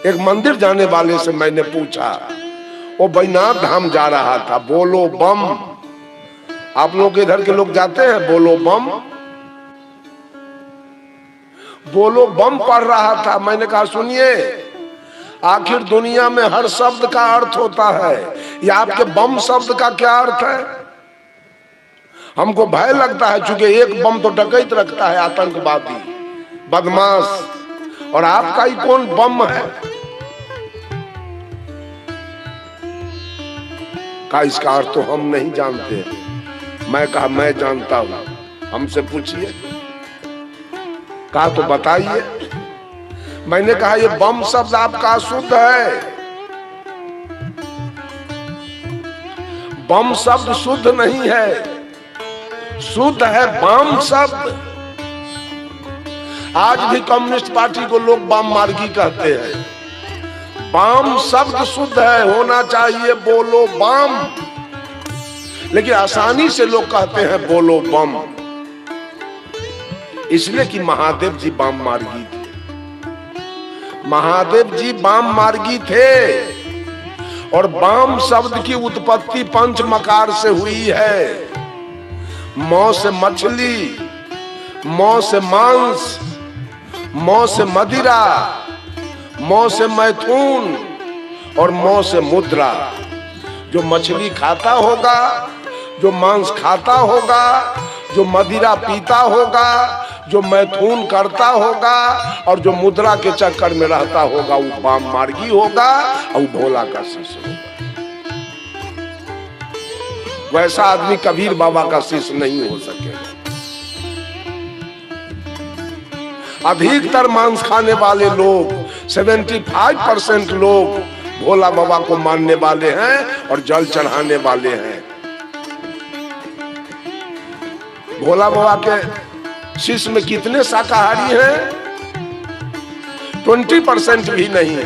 एक मंदिर जाने वाले से मैंने पूछा, वो बैजनाथ धाम जा रहा था, बोलो बम। आप लोग इधर के लोग जाते हैं बोलो बम? बोलो बम पढ़ रहा था। मैंने कहा सुनिए, आखिर दुनिया में हर शब्द का अर्थ होता है, या आपके बम शब्द का क्या अर्थ है? हमको भय लगता है, चूंकि एक बम तो डकैत रखता है, आतंकवादी, बदमाश, और आपका ही कौन बम है? का इसका अर्थ तो हम नहीं जानते। मैं कहा मैं जानता हूं, हमसे पूछिए। कहा तो बताइए। मैंने कहा ये बम शब्द आपका अशुद्ध है। बम शब्द शुद्ध नहीं है, शुद्ध है बम शब्द। आज भी कम्युनिस्ट पार्टी को लोग वाम मार्गी कहते हैं। वाम शब्द शुद्ध है, होना चाहिए बोलो बम, लेकिन आसानी से लोग कहते हैं बोलो बम, इसलिए कि महादेव जी वाम मार्गी थे। महादेव जी वाम मार्गी थे, और वाम शब्द की उत्पत्ति पंच मकार से हुई है। मौ से मछली, मौ से मांस, मौ से मदिरा, मौ से मैथुन, और मौ से मुद्रा। जो मछली खाता होगा, जो मांस खाता होगा, जो मदिरा पीता होगा, जो मैथुन करता होगा, और जो मुद्रा के चक्कर में रहता होगा, वो वाम मार्गी होगा, और भोला का शिष्य होगा। वैसा आदमी कबीर बाबा का शिष्य नहीं हो सकेगा। अधिकतर मांस खाने वाले लोग, 75% लोग भोला बाबा को मानने वाले हैं और जल चढ़ाने वाले हैं। भोला बाबा के शिष्य में कितने शाकाहारी हैं? 20% भी नहीं।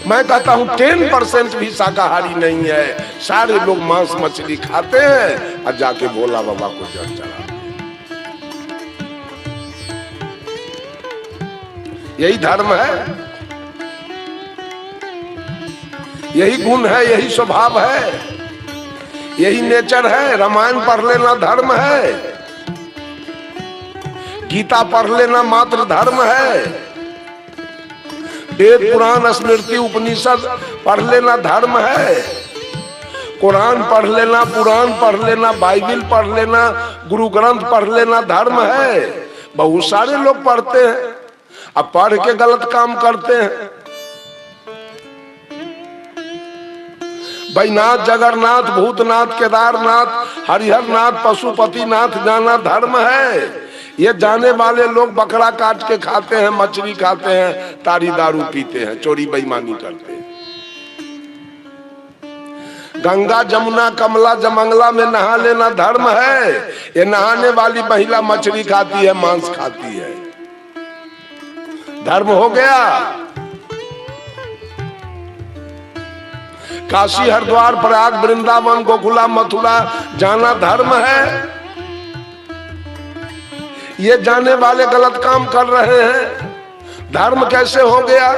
मैं कहता हूं 10% भी शाकाहारी नहीं है। सारे लोग मांस मछली खाते हैं और जाके भोला बाबा को जल चढ़ाते हैं। यही धर्म है, यही गुण है, यही स्वभाव है, यही नेचर है। रामायण पढ़ लेना धर्म है, गीता पढ़ लेना मात्र धर्म है, वेद पुराण स्मृति उपनिषद पढ़ लेना धर्म है, कुरान पढ़ लेना, पुराण पढ़ लेना, बाइबिल पढ़ लेना, गुरु ग्रंथ पढ़ लेना धर्म है। बहुत सारे लोग पढ़ते हैं, अब पढ़ के गलत काम करते हैं। बैजनाथ, जगन्नाथ, भूतनाथ, केदारनाथ, हरिहरनाथ, पशुपतिनाथ जाना धर्म है। ये जाने वाले लोग बकरा काट के खाते हैं, मछली खाते हैं, तारी दारू पीते हैं, चोरी बेईमानी करते हैं। गंगा, जमुना, कमला, जमंगला में नहा लेना धर्म है। ये नहाने वाली महिला मछली खाती है, मांस खाती है, धर्म हो गया। काशी, हरिद्वार, प्रयाग, वृंदावन, गोकुला, मथुरा जाना धर्म है। ये जाने वाले गलत काम कर रहे हैं, धर्म कैसे हो गया?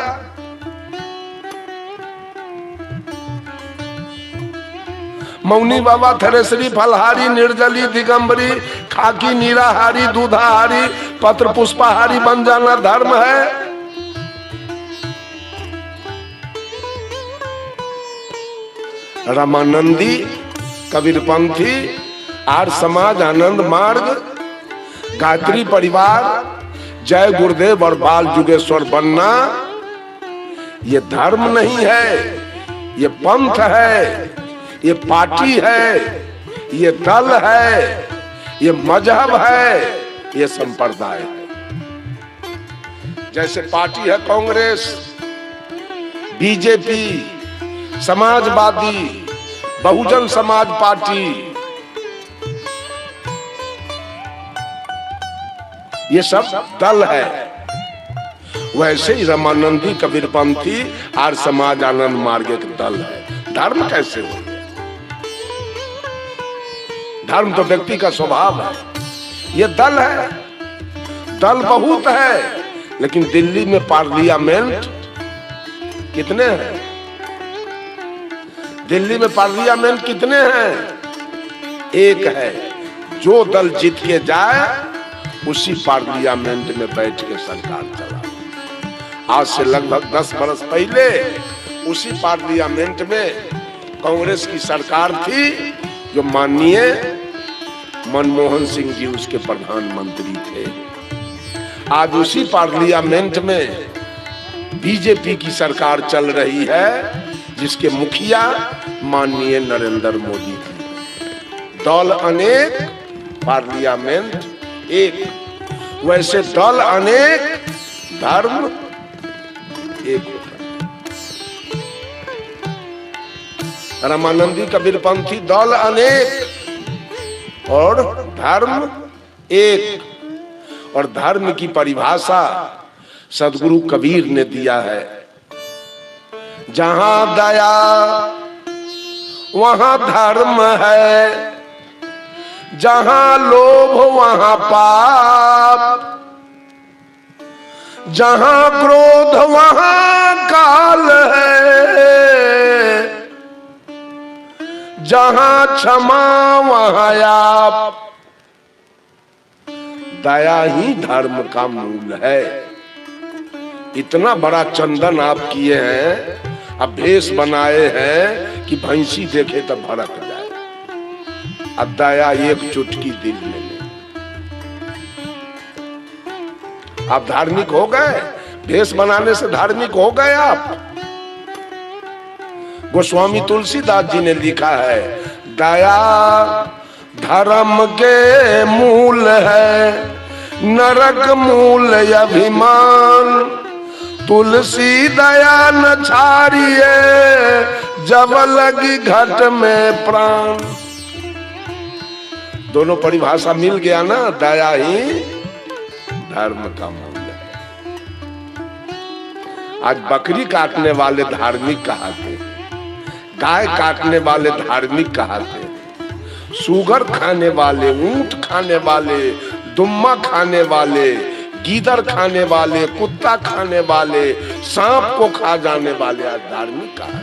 मौनी बाबा, थरेसरी, फलहारी, निर्जली, दिगंबरी, खाकी, नीराहारी, दूधाहारी, पत्र पुष्पाहारी बन जाना धर्म है। रामानंदी, कबीरपंथी, आर्य समाज, आनंद मार्ग, गायत्री परिवार, जय गुरुदेव और बाल जुगेश्वर बनना, ये धर्म नहीं है, ये पंथ है, ये पार्टी है, ये दल है, ये मजहब है, ये संप्रदाय है। जैसे पार्टी है कांग्रेस, बीजेपी, समाजवादी, बहुजन समाज पार्टी, ये सब दल है। वैसे ही रामानंदी, कबीरपंथी, आर्य समाज, आनंद मार्ग एक दल है। धर्म कैसे हो? धर्म तो व्यक्ति का स्वभाव है, ये दल है। दल बहुत है, लेकिन दिल्ली में पार्लियामेंट कितने हैं? दिल्ली में पार्लियामेंट कितने हैं? एक है। जो दल जीत के जाए उसी पार्लियामेंट में बैठ के सरकार चला। आज से लगभग 10 बरस पहले उसी पार्लियामेंट में कांग्रेस की सरकार थी, जो माननीय मनमोहन सिंह जी उसके प्रधानमंत्री थे। आज उसी पार्लियामेंट में बीजेपी की सरकार चल रही है, जिसके मुखिया माननीय नरेंद्र मोदी जी। दल अनेक, पार्लियामेंट एक। वैसे दल अनेक, धर्म एक होता है। रामानंदी कबीरपंथी दल अनेक और धर्म एक। और धर्म की परिभाषा सदगुरु कबीर ने दिया है, जहां दया वहां धर्म है, जहां लोभ वहां पाप, जहां क्रोध वहां काल है, जहां क्षमा वहां आप। दया ही धर्म का मूल है। इतना बड़ा चंदन आप किए हैं, अब भेष बनाए हैं कि भैंसी देखे तो भड़क जाए। अब दया एक चुटकी दिल में ले। आप धार्मिक हो गए, भेष बनाने से धार्मिक हो गए आप। गोस्वामी तुलसीदास जी ने लिखा है, दया धर्म के मूल है, नरक मूल अभिमान। तुलसी दया न छाड़िए, जब लगी घट में प्राण। दोनों परिभाषा मिल गया ना, दया ही धर्म का मूल है। आज बकरी काटने वाले धार्मिक कहाते, गाय काटने वाले धार्मिक कहाते, सुगर खाने वाले, ऊंट खाने वाले, दुम्मा खाने वाले, गीदड़ खाने वाले, कुत्ता खाने वाले, सांप को खा जाने वाले आज धार्मिक कहा।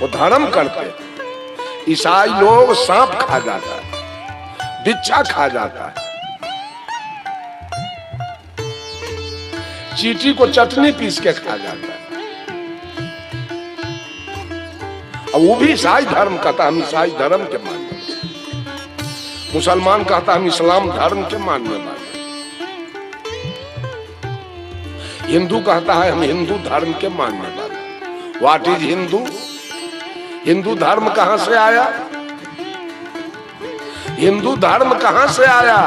वो धर्म करते। ईसाई लोग सांप खा जाता है, बिच्छा खा जाता है, चींटी को चटनी पीस के खा जाता है। अब वो भी ईसाई धर्म कहता है, हम ईसाई धर्म के मानने वाले। मुसलमान कहता है हम इस्लाम धर्म के मानने वाले। हिंदू कहता है हम हिंदू धर्म के मानने वाले। What is Hindu? हिंदू धर्म कहां से आया? हिंदू धर्म कहां से आया?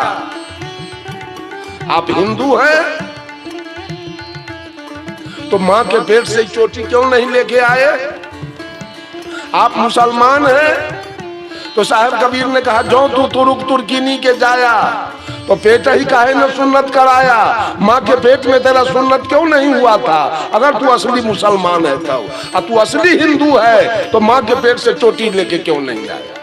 आप हिंदू हैं तो मां के पेट से चोटी क्यों नहीं लेके आए? आप मुसलमान हैं तो साहब कबीर ने कहा, जो तू तुरुक तुर्कीनी के जाया तो पेट ही काहे न सुन्नत कराया। माँ के पेट में तेरा सुन्नत क्यों नहीं हुआ था? अगर तू असली मुसलमान है तो, और तू असली हिंदू है तो माँ के पेट से चोटी लेके क्यों नहीं आया?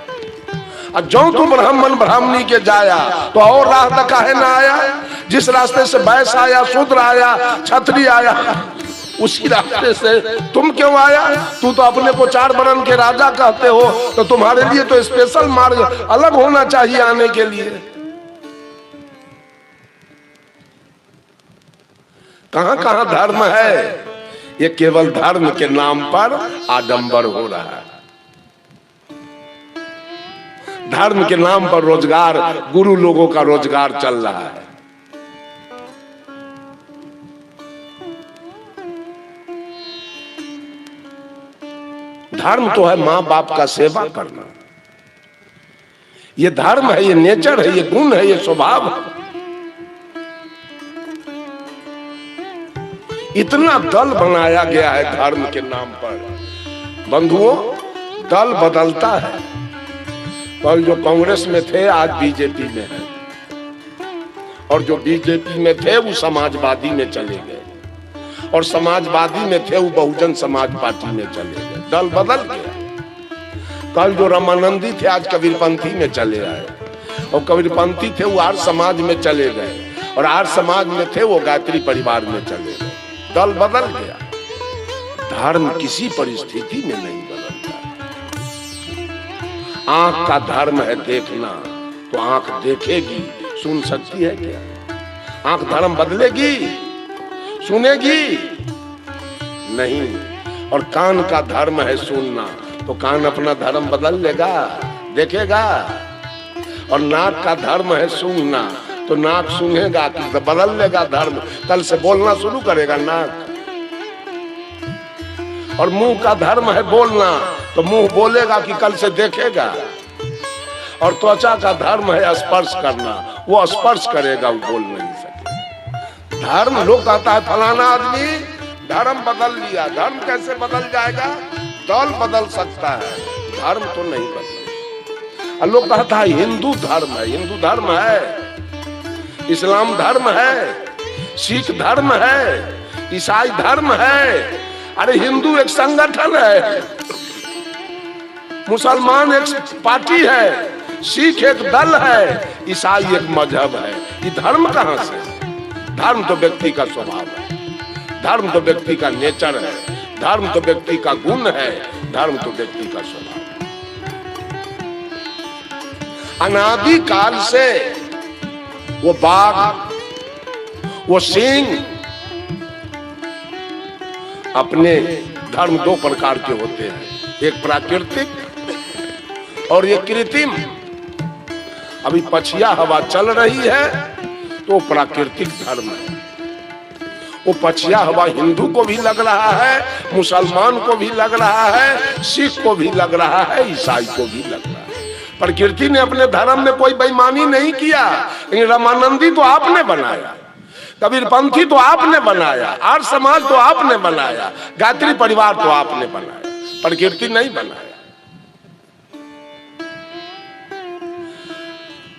और जो तू ब्राह्मण ब्राह्मणी के जाया तो और राह तक काहे न आया? जिस रास्ते से वैश्य आया, शूद्र आया, क्षत्रिय आया, उसी रास्ते से तुम क्यों आया? तू तो अपने को 4 वर्ण के राजा कहते हो, तो तुम्हारे लिए तो स्पेशल मार्ग अलग होना चाहिए आने के लिए। कहां कहां धर्म है? ये केवल धर्म के नाम पर आडंबर हो रहा है। धर्म के नाम पर रोजगार, गुरु लोगों का रोजगार चल रहा है। धर्म तो है माँ बाप का सेवा करना। ये धर्म है, ये नेचर है, ये गुण है, ये स्वभाव है। इतना दल बनाया गया है धर्म के नाम पर। बंधुओं, दल बदलता है। कल जो कांग्रेस में थे आज बीजेपी में है, और जो बीजेपी में थे वो समाजवादी में चले गए, और समाजवादी में थे वो बहुजन समाज पार्टी में चले गए। दल बदल गया। कल जो रामानंदी थे आज कबीरपंथी में चले आए, और कबीरपंथी थे वो आर्य समाज में चले गए, और आर्य समाज में थे वो गायत्री परिवार में चले गए। दल बदल गया। धर्म किसी परिस्थिति में नहीं बदलता। आंख का धर्म है देखना, तो आंख देखेगी, सुन सकती है क्या? आंख धर्म बदलेगी, सुनेगी नहीं। और कान का धर्म है सुनना, तो कान अपना धर्म बदल लेगा, देखेगा। और नाक का धर्म है सूंघना, तो नाक सूंघेगा, तो बदल लेगा धर्म, कल से बोलना शुरू करेगा नाक। और मुंह का धर्म है बोलना, तो मुंह बोलेगा कि कल से देखेगा। और त्वचा का धर्म है स्पर्श करना, वो स्पर्श करेगा, वो बोल नहीं सकेगा। धर्म, लोग कहता है फलाना आदमी धर्म बदल लिया। धर्म कैसे बदल जाएगा? दल बदल सकता है, धर्म तो नहीं बदलेगा। लोग कहता है हिंदू धर्म है। हिंदू धर्म है, इस्लाम धर्म है, सिख धर्म है, ईसाई धर्म है। अरे हिंदू एक संगठन है, मुसलमान एक पार्टी है, सिख एक दल है, ईसाई एक मजहब है। ये धर्म कहां से? धर्म तो व्यक्ति का स्वभाव है, धर्म तो व्यक्ति का नेचर है, धर्म तो व्यक्ति का गुण है, धर्म तो व्यक्ति का स्वभाव है। अनादि काल से वो बाघ, वो सिंह, अपने धर्म दो प्रकार के होते हैं, एक प्राकृतिक और एक कृत्रिम। अभी पछिया हवा चल रही है तो प्राकृतिक धर्म है। वो पछिया हवा हिंदू को भी लग रहा है, मुसलमान को भी लग रहा है, सिख को भी लग रहा है, ईसाई को भी लग रहा है। प्रकृति ने अपने धर्म में कोई बेईमानी नहीं किया। रामानंदी तो आपने बनाया, कबीरपंथी तो आपने बनाया, आर्य समाज तो आपने बनाया, गायत्री परिवार तो आपने बनाया, प्रकृति नहीं बनाया।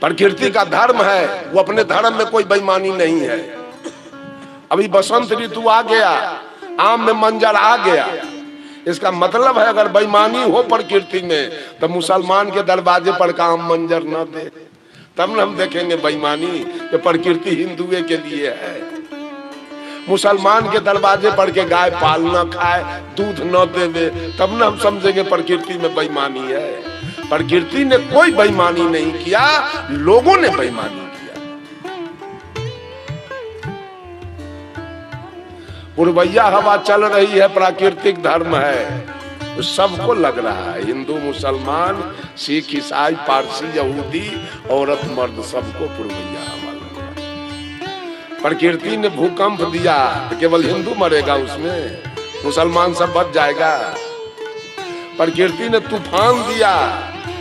प्रकृति का धर्म है, वो अपने धर्म में कोई बेईमानी नहीं है। अभी बसंत ऋतु आ गया, आम में मंजर आ गया, इसका मतलब है अगर बेईमानी हो प्रकृति में तो मुसलमान के दरवाजे पर का आम मंजर न दे, तब न हम देखेंगे बेईमानी कि प्रकृति हिंदुए के लिए है। मुसलमान के दरवाजे पर के गाय पाल न खाए, दूध न देवे, तब न हम समझेंगे प्रकृति में बेईमानी है। प्रकृति ने कोई बेईमानी नहीं किया, लोगों ने बेईमानी किया। पुरवैया हवा चल रही है, प्राकृतिक धर्म है, तो सबको लग रहा है, हिंदू, मुसलमान, सिख, ईसाई, पारसी, यहूदी, औरत, मर्द, सबको पुरवैया हवा लग रहा है। प्रकृति ने भूकंप दिया तो केवल हिंदू मरेगा उसमें, मुसलमान सब बच जाएगा। प्रकृति ने तूफान दिया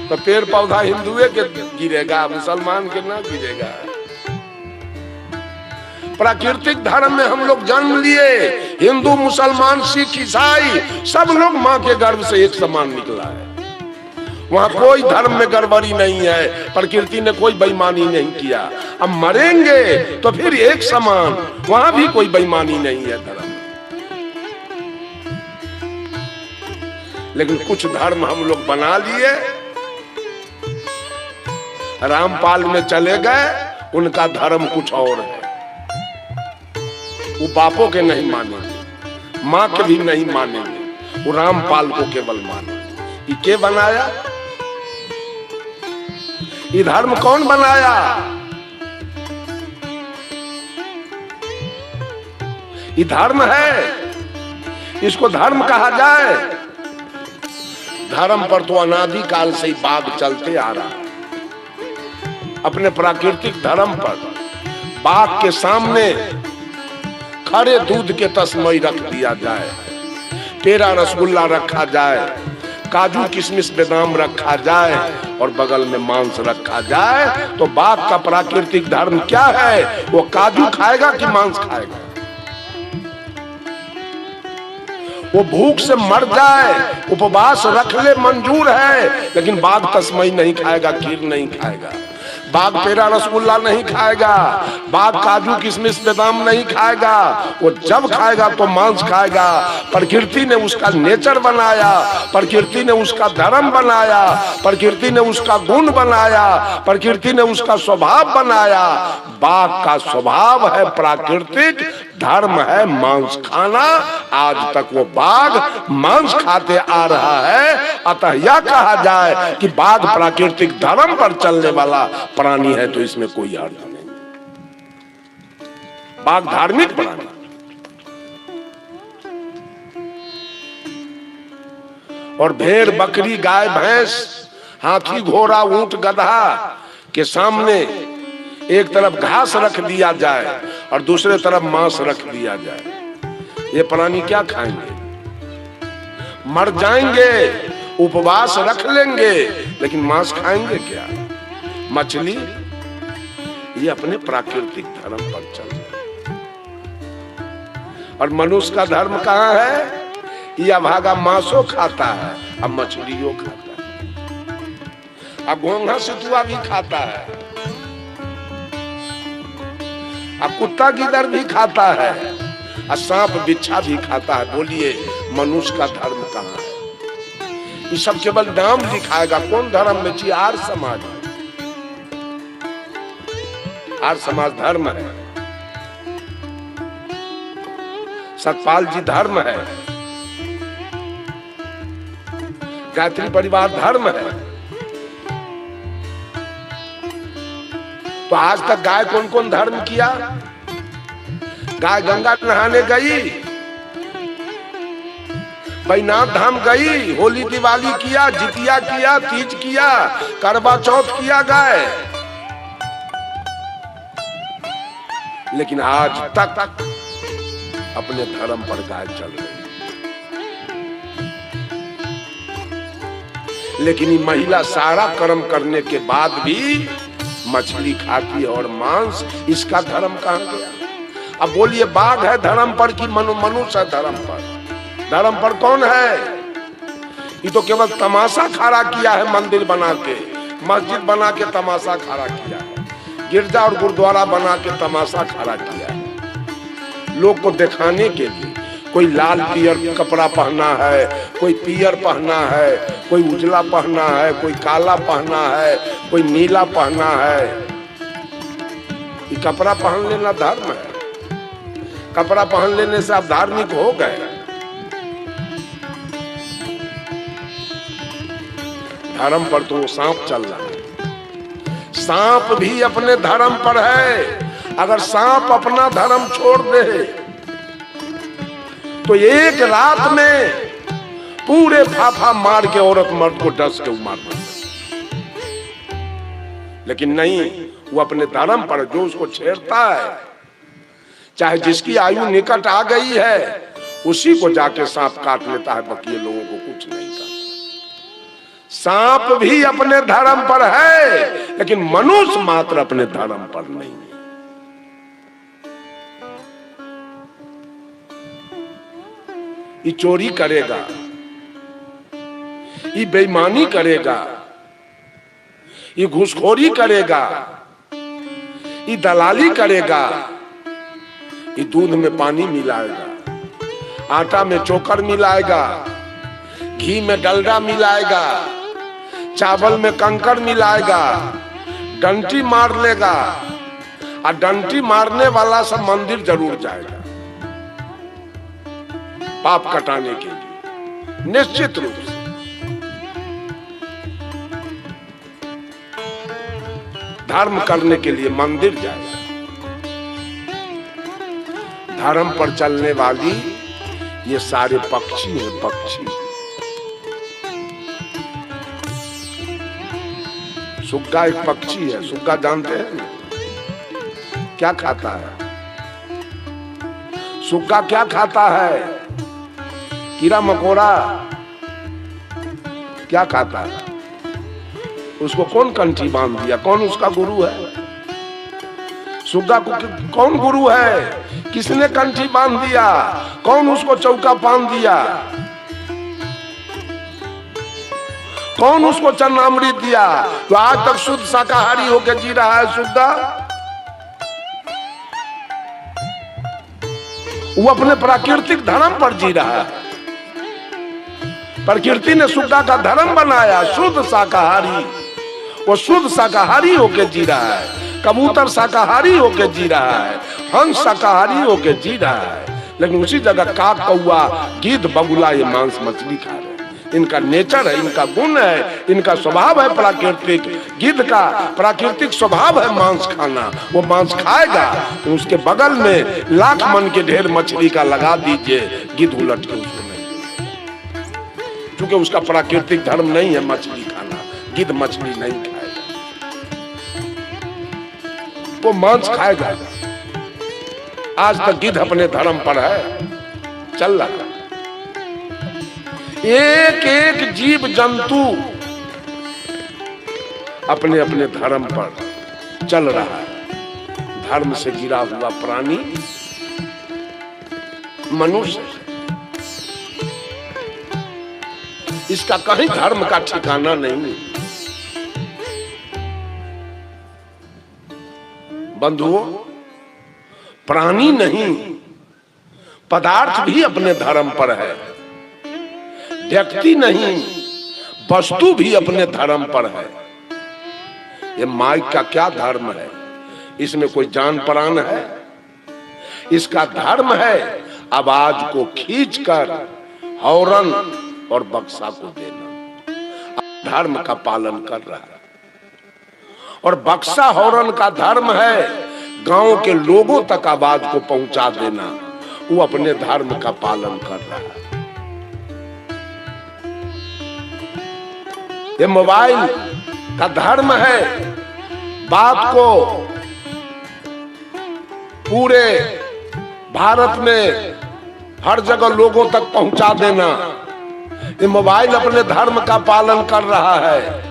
तो पेड़ पौधा हिंदुए के गिरेगा, मुसलमान के ना गिरेगा। प्राकृतिक धर्म में हम लोग जन्म लिए, हिंदू, मुसलमान, सिख, ईसाई, सब लोग माँ के गर्भ से एक समान निकला है। वहां कोई धर्म में गड़बड़ी नहीं है, प्रकृति ने कोई बेईमानी नहीं किया। अब मरेंगे तो फिर एक समान, वहां भी कोई बेईमानी नहीं है धर्म। लेकिन कुछ धर्म हम लोग बना लिए, रामपाल में चले गए, उनका धर्म कुछ और है। वो बापों के नहीं मानेंगे, माँ के भी नहीं मानेंगे, वो रामपाल को केवल मानेंगे। ये के बनाया? ये धर्म कौन बनाया? ये धर्म है, इसको धर्म कहा जाए। धर्म पर तो अनादि काल से ही बाघ चलते आ रहा है। अपने प्राकृतिक धर्म पर बाघ के सामने खरे दूध के तस्मई रख दिया जाए, पेड़ा रसगुल्ला रखा जाए, काजू किशमिश बादाम रखा जाए और बगल में मांस रखा जाए, तो बाघ का प्राकृतिक धर्म क्या है? वो काजू खाएगा कि मांस खाएगा? वो भूख से मर जाए, उपवास रख ले मंजूर है, लेकिन बाघ तस्मई नहीं खाएगा, खीर नहीं खाएगा, बाघ पेड़ा रसगुल्ला नहीं खाएगा, बाघ काजू किशमिश बादाम नहीं खाएगा। वो जब खाएगा तो मांस खाएगा। प्रकृति ने उसका नेचर बनाया, प्रकृति ने उसका धर्म बनाया, प्रकृति ने उसका गुण बनाया, प्रकृति ने उसका स्वभाव बनाया। बाघ का स्वभाव है प्राकृतिक, धर्म है मांस खाना। आज तक वो बाघ मांस खाते आ रहा है। अतः यह कहा जाए कि बाघ प्राकृतिक धर्म पर चलने वाला प्राणी है तो इसमें कोई अर्थ नहीं। बाघ धार्मिक प्राणी। और भेड़ बकरी गाय भैंस हाथी घोड़ा ऊंट गधा के सामने एक तरफ घास रख दिया जाए और दूसरे तरफ मांस रख दिया जाए, ये प्राणी क्या खाएंगे? मर जाएंगे, उपवास रख लेंगे, लेकिन मांस खाएंगे क्या? मछली ये अपने प्राकृतिक धर्म पर चल रहा है। और मनुष्य का धर्म कहाँ है? ये अभागा मांसो खाता है, अब मछलियों खाता है, अब घोंघा सितुआ भी खाता है, अब कुत्ता गिदड़ भी खाता है, और सांप बिच्छा भी खाता है। बोलिए मनुष्य का धर्म कहाँ है? ये सब केवल नाम दिखाएगा। कौन धर्म में चाहिए? आर्य समाज है। आर्य समाज धर्म है। सतपाल जी धर्म है। गायत्री परिवार धर्म है। तो आज तक गाय कौन कौन धर्म किया? गाय गंगा नहाने गई, बैजनाथ धाम गई, होली दिवाली किया, जितिया किया, तीज किया, करवा चौथ किया गाय। लेकिन आज तक अपने धर्म पर गाय चल रही। लेकिन ये महिला सारा कर्म करने के बाद भी मछली खाती है और मांस, इसका धर्म कहां गया? अब बोलिए बाघ है धर्म पर कि मनुष्य है धर्म पर? धर्म पर कौन है? ये तो केवल तमाशा खड़ा किया है, मंदिर बना के, मस्जिद बना के तमाशा खड़ा किया है, गिरजा और गुरुद्वारा बना के तमाशा खड़ा किया है लोग को दिखाने के लिए। कोई लाल पियर कपड़ा पहना है, कोई पियर पहना है, कोई उजला पहना है, कोई काला पहना है, कोई नीला पहना है। ये कपड़ा पहन लेना धर्म है? कपड़ा पहन लेने से आप धार्मिक हो गए? धर्म पर तो वो सांप चल रहा है। सांप भी अपने धर्म पर है। अगर सांप अपना धर्म छोड़ दे तो एक रात में पूरे फाफा मार के औरत मर्द को डस के मार देता। लेकिन नहीं, वो अपने धर्म पर जो उसको छेड़ता है, चाहे जिसकी आयु निकट आ गई है, उसी को जाके सांप काट लेता है, बाकी लोगों को कुछ नहीं करता। सांप भी अपने धर्म पर है, लेकिन मनुष्य मात्र अपने धर्म पर नहीं है। ये चोरी करेगा, ये बेईमानी करेगा, ये घूसखोरी करेगा, ये दलाली करेगा, ये दूध में पानी मिलाएगा, आटा में चोकर मिलाएगा, घी में डलडा मिलाएगा, चावल में कंकड़ मिलाएगा, डंटी मार लेगा। और डंटी मारने वाला सब मंदिर जरूर जाएगा पाप कटाने के लिए, निश्चित रूप से। धर्म करने के लिए मंदिर जाएगा। धर्म पर चलने वाली ये सारे पक्षी हैं, पक्षी। सुग्गा एक पक्षी है। सुग्गा जानते हैं ना क्या खाता है? सुग्गा क्या खाता है? कीड़ा मकोड़ा क्या खाता है? उसको कौन कंठी बांध दिया? कौन उसका गुरु है? सुग्गा को कौन गुरु है? किसने कंठी बांध दिया? कौन उसको चौका बांध दिया? कौन उसको चन्नामृत दिया? तो आज तक शुद्ध शाकाहारी होकर जी रहा है सुग्गा। वो अपने प्राकृतिक धर्म पर जी रहा है। प्रकृति ने सुग्गा का धर्म बनाया शुद्ध शाकाहारी। वो शुद्ध शाकाहारी होकर जी रहा है। कबूतर शाकाहारी होके जी रहा है, हंस शाकाहारी होके जी रहा है, लेकिन उसी जगह काक, कौआ, गिद्ध, बगुला ये मांस मछली खा रहे हैं। इनका नेचर है, इनका गुण है, इनका स्वभाव है प्राकृतिक। गिद्ध का प्राकृतिक स्वभाव है मांस खाना, वो मांस खाएगा। तो उसके बगल में लाख मन के ढेर मछली का लगा दीजिए, गिद्ध उलट के उसको नहीं, क्योंकि उसका प्राकृतिक धर्म नहीं है मछली खाना। गिद्ध मछली नहीं खाएगा, वो मांस खाएगा। आज तक गिद्ध अपने धर्म पर है, चल रहा। एक एक जीव जंतु अपने अपने धर्म पर चल रहा है। धर्म से गिरा हुआ प्राणी मनुष्य, इसका कहीं धर्म का ठिकाना नहीं। बंधुओं, प्राणी नहीं, पदार्थ भी अपने धर्म पर है। व्यक्ति नहीं, वस्तु भी अपने धर्म पर है। ये माइक का क्या धर्म है? इसमें कोई जान प्राण है? इसका धर्म है आवाज को खींचकर हॉर्न और बक्सा को देना। धर्म का पालन कर रहा है। और बक्सा हॉर्न का धर्म है गांव के लोगों तक आवाज को पहुंचा देना। वो अपने धर्म का पालन कर रहा है। ये मोबाइल का धर्म है बात को पूरे भारत में हर जगह लोगों तक पहुंचा देना। ये मोबाइल अपने धर्म का पालन कर रहा है।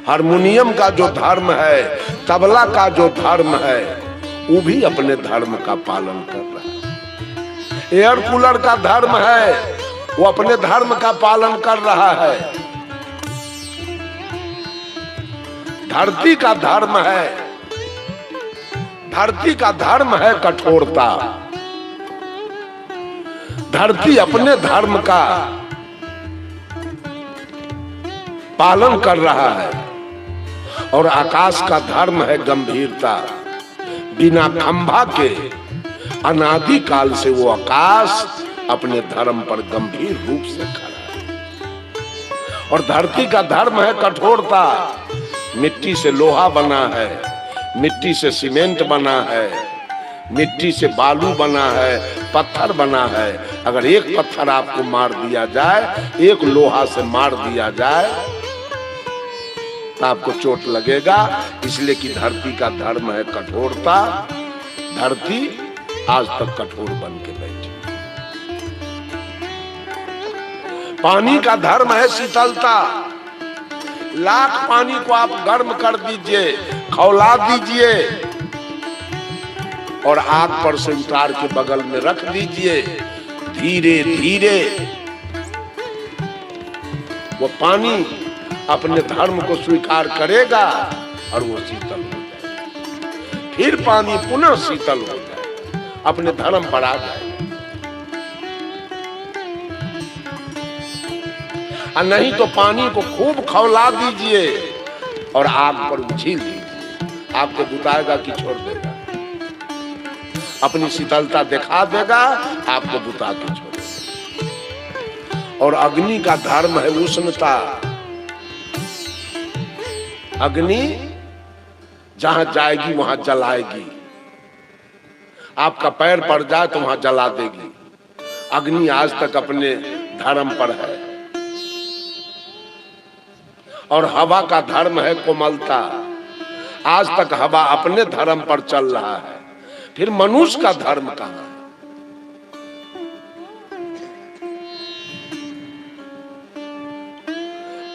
हारमोनियम का जो धर्म है, तबला का जो धर्म है, वो भी अपने धर्म का पालन कर रहा है। एयर कूलर का धर्म है, वो अपने धर्म का पालन कर रहा है। धरती का धर्म है, धरती का धर्म है कठोरता। धरती अपने धर्म का पालन कर रहा है। और आकाश का धर्म है गंभीरता। बिना खंभा के अनादि काल से वो आकाश अपने धर्म पर गंभीर रूप से खड़ा है। और धरती का धर्म है कठोरता। मिट्टी से लोहा बना है, मिट्टी से सीमेंट बना है, मिट्टी से बालू बना है, पत्थर बना है। अगर एक पत्थर आपको मार दिया जाए, एक लोहा से मार दिया जाए, तो आपको चोट लगेगा। इसलिए कि धरती का धर्म है कठोरता। धरती आज तक कठोर बन के बैठी। पानी का धर्म है शीतलता। लाख पानी को आप गर्म कर दीजिए, खौला दीजिए और आग पर से उतार के बगल में रख दीजिए। धीरे धीरे वो पानी अपने धर्म को स्वीकार करेगा और वो शीतल हो जाएगा। फिर पानी पुनः शीतल हो जाएगा, अपने धर्म पर आ जाएगा। और नहीं तो पानी को खूब खौला दीजिए और आग पर उछील दीजिए। आपको बुताएगा कि छोड़ देगा? अपनी शीतलता दिखा देगा, आपको बुता के छोड़ देगा। और अग्नि का धर्म है उष्णता। अग्नि जहां जाएगी वहां जलाएगी। आपका पैर पड़ जाए तो वहां जला देगी। अग्नि आज तक अपने धर्म पर है। और हवा का धर्म है कोमलता। आज तक हवा अपने धर्म पर चल रहा है। फिर मनुष्य का धर्म कहां है?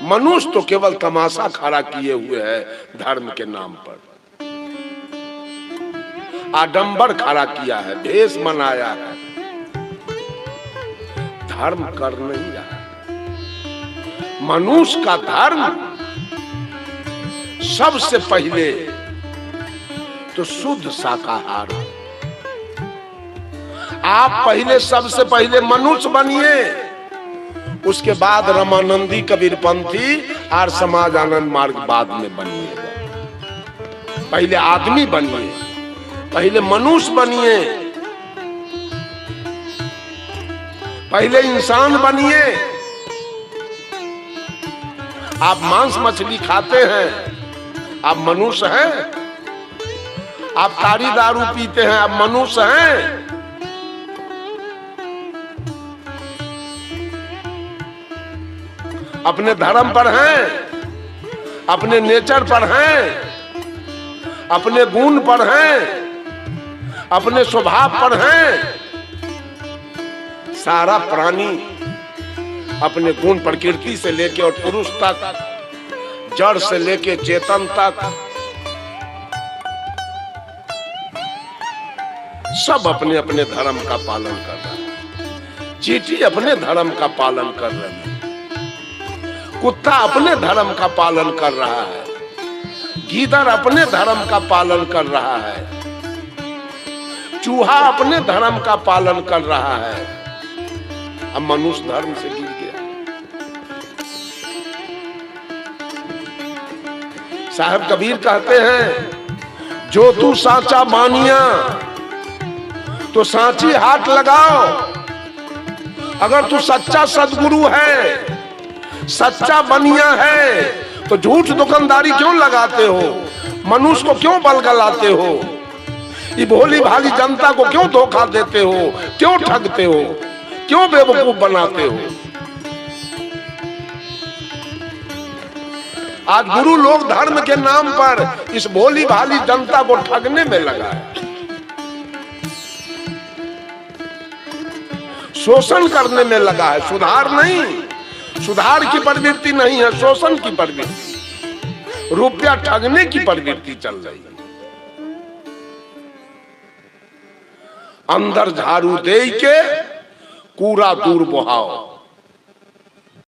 मनुष्य तो केवल तमाशा खड़ा किए हुए है धर्म के नाम पर। आडंबर खड़ा किया है, भेष बनाया है, धर्म कर नहीं रहा। मनुष्य का धर्म सबसे पहले तो शुद्ध शाकाहार। आप पहले सबसे पहले मनुष्य बनिए, उसके बाद रमानंदी, कबीरपंथी और समाज आनंद मार्ग बाद में बनिएगा। पहले आदमी बनिए, पहले मनुष्य बनिए, पहले इंसान बनिए। आप मांस मछली खाते हैं, आप मनुष्य हैं। आप ताड़ी दारू पीते हैं, आप मनुष्य हैं। अपने धर्म पर हैं, अपने नेचर पर हैं, अपने गुण पर हैं, अपने स्वभाव पर हैं। सारा प्राणी अपने गुण प्रकृति से लेके और पुरुष तक, जड़ से लेके चेतन तक, सब अपने अपने धर्म का पालन कर रहा है। चींटी अपने धर्म का पालन कर रही है, कुत्ता अपने धर्म का पालन कर रहा है, गीदड़ अपने धर्म का पालन कर रहा है, चूहा अपने धर्म का पालन कर रहा है। अब मनुष्य धर्म से गिर गया। साहब कबीर कहते हैं, जो तू साचा मानिया तो सांची हाथ लगाओ। अगर तू सच्चा सदगुरु है, सच्चा बनिया है, तो झूठ दुकानदारी क्यों लगाते हो? मनुष्य को क्यों बलगलाते हो? ये भोली भाली जनता को क्यों धोखा देते हो? क्यों ठगते हो? क्यों बेवकूफ बनाते हो? आज गुरु लोग धर्म के नाम पर इस भोली भाली जनता को ठगने में लगा है, शोषण करने में लगा है। सुधार नहीं, सुधार की प्रवृत्ति नहीं है, शोषण की प्रवृत्ति, रुपया ठगने की प्रवृत्ति चल रही है। अंदर झाड़ू दे के कूड़ा दूर बहाओ।